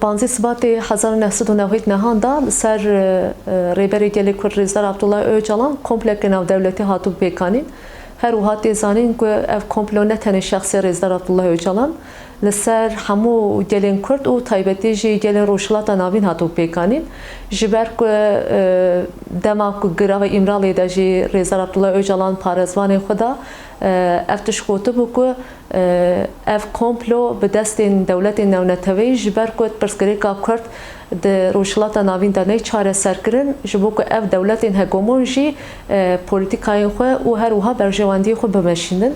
15 Şubatê 1990 nehanda ser rêberê gelê Kurd Rêzdar Abdullah Öcalan komplekê navdewletî hatû pêkanîn. Her wiha tê zanîn ku ev komplo ne tenê şexsê Rêzdar Abdullah Öcalan li ser hemû gelên Kurd û taybetî jî gelên Rojhilata navîn hatû pêkanîn. Ji ber ku dema ku girava İmralê de jî Rêzdar Abdullah Öcalan parêzvanê xwe da ev tişkotibû ku ev komplo bi destên dewletên newnetewyî ji ber ku pirsgirêka Kurd di Rojhilata navîn de ne çareserkirin ji bo ku ev dewletên hegemon jî polîtîkayên xwe û her wiha berjewendiyê xwe bimeşînin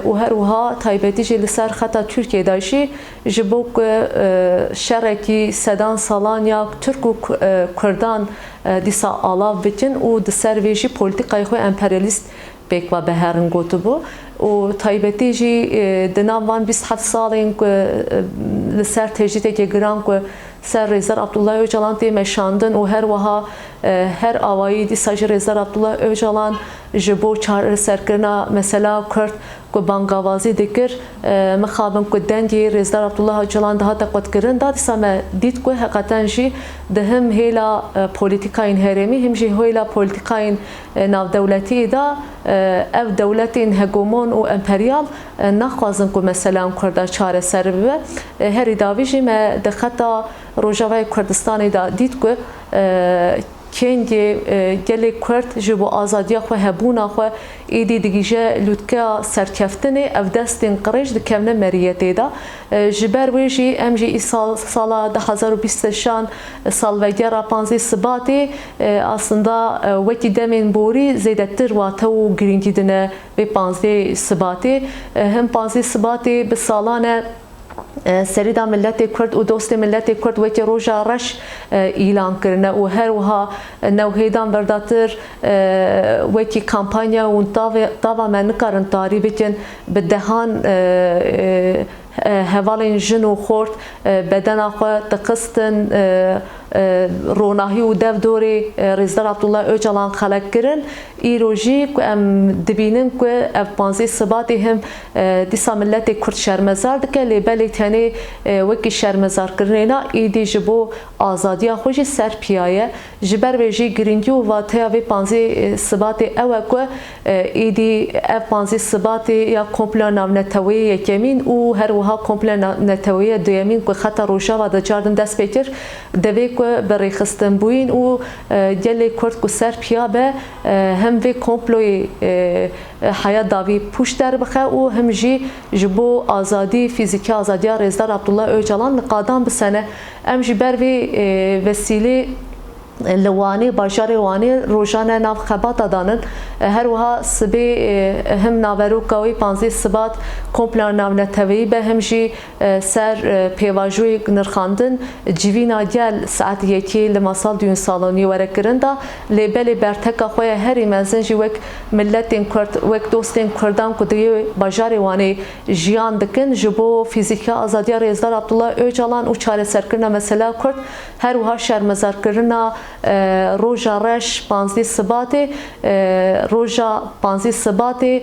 û her wiha taybetî jî li ser xeta Tirkiyeyê de jî ji bo ku şerekî sedan salan ya Türk û Kurdan dîsa alav bikin û di ser vê jî polîtîkayê xwe emperyalîst pêkva beherin gotibû û taybetî jî di nav van 27 salên ku li ser tecrîtekê giran ku ser Rêzdar Abdullah Öcalan tê meşandin û her wiha her awayî dîsa jî Rêzdar Abdullah Öcalan ji bo çareserkirina mesela Kurd ku bangavazî dikir mixabin ku dengê Rêzdar Abdullah Öcalan dihate qutkirin da dîsa me dît ku heqeten jî di him hêla polîtîkayên herêmî him jî hêla polîtîkayên navdewletî da ev dewletên hegemon û emperyal naxwazin ku mesela Kurda çareser bibe. Herî davî jî me di xeta Rojavayê Kurdistanê da dît ku kengê gelê Kurd ji bo azadiya xwe hebûna xwe êdî digîje lûtkeya serkeftinê ev destên qirêj dikevne meriyetê da ji ber wê jî em jî îsal sala 2026 salvegera 15 Şubatê aslında wekî demên borî zêdetir wate û girîngî dine vê 15 Şubatê him 15 Şubatê bi salan e serîda milletê Kurd û dostê milletê Kurd wekî roja reş îlan kirine û her wiha newhêdan berdatir wekî kampanya û dava me nikarin tarî bikin bi dehan hevalên jin û xort bedena xwe diqistin ronahî û devdorê Rêzdar Abdullah Öcalan xelek kirin îro jî ku em dibînin ku ev 15 Şubatê him dîsa milletê Kurd şermezar dike lê belê tenê wekî şermezarkirinê na êdî ji bo azadiya xwe jî ser piyaye ji ber vê jî girîngî û vateya vê 15 Şubatê ew e ku êdî ev 15 Şubatê ya komplo navnetewiyê yekemîn û her wiha komplo navnetewiyê duyemîn ku xeta Rojava da cardin dest pê kir divê ku bi rêxistin bûyîn û gelê Kurd ku ser piya be hem vê komployê heya davî pûş derbixe û him jî ji bo azadî fîzîkî azadiya Rêzdar Abdullah Öcalan li qadan bisene em ji ber vê vesîlê li Wanê bajarê Wanê rojane nav xebata danin her wiha sibê him naveroka wê 15 Şubat kompla navnetewiyî be him jî ser pêvajoyê nirxandin civîna gel saet yekê li masal duyên salonî were kirin da lê belê berteka xwe ye herî mezin jî wek milletên Kurd wek dostên Kurdan ku di bajarê Wanê jiyan dikin ji bo fîzîkî azadiya Rêzdar Abdullah Öcalan û çareserkirina mesela Kurd her wiha şermezarkirina roja reş 15 Şubatê roja 15 Şubatê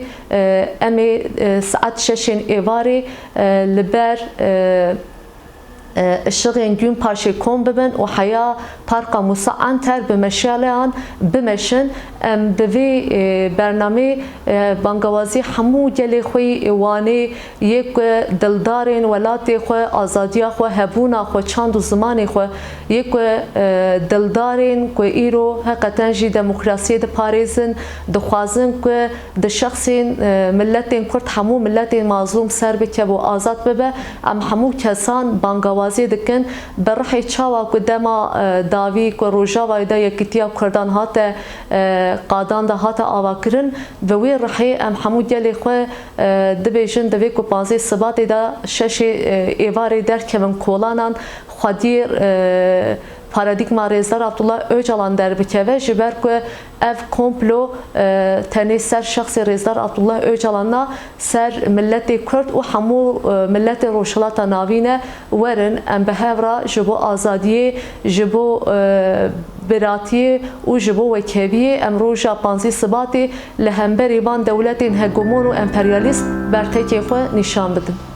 em ê saet 6 êvarê li ber ışığın gün paşê kom bibin û heya parka Musa Anter bi meşaleyan bimeşin em bi vê bernamê bangawazî hemû gelê xwe Wanê yê ku dildarên welatê xwe azadiya xwe hebûna xwe çand û zimanê xwe yê ku dildarên ku îro heqeten jî demokrasiyê diparêzin dixwazin ku di şexsên milletên Kurd hemû milletên mazlûm ser bike û azad bibe em hemû kesan bangawazî dikin bi rihê çawa ku dema davî ku Rojavayê de yekîtiya Kurdan hate qadan da hate avakirin ve wê rihê em hemû gelê xwe dibêjin divê ku 15 Şubatê de 6 êvarê derkevin kolanan xwedîr paradigma Rêzdar Abdullah Öcalan derbikeve ji ber ku ev komplo tenê ser şexsê Rêzdar Abdullah Öcalan'a ser milletê Kurd û hemû milletê Rojhilata navî ne werin em bi hev re ji bo azadiyê ji bo biratiyê û ji bo wekeviyê em roja 15 Şubatê li hemberî van dewletên hegemon û emperyalîst bertekê xwe nîşan bidin.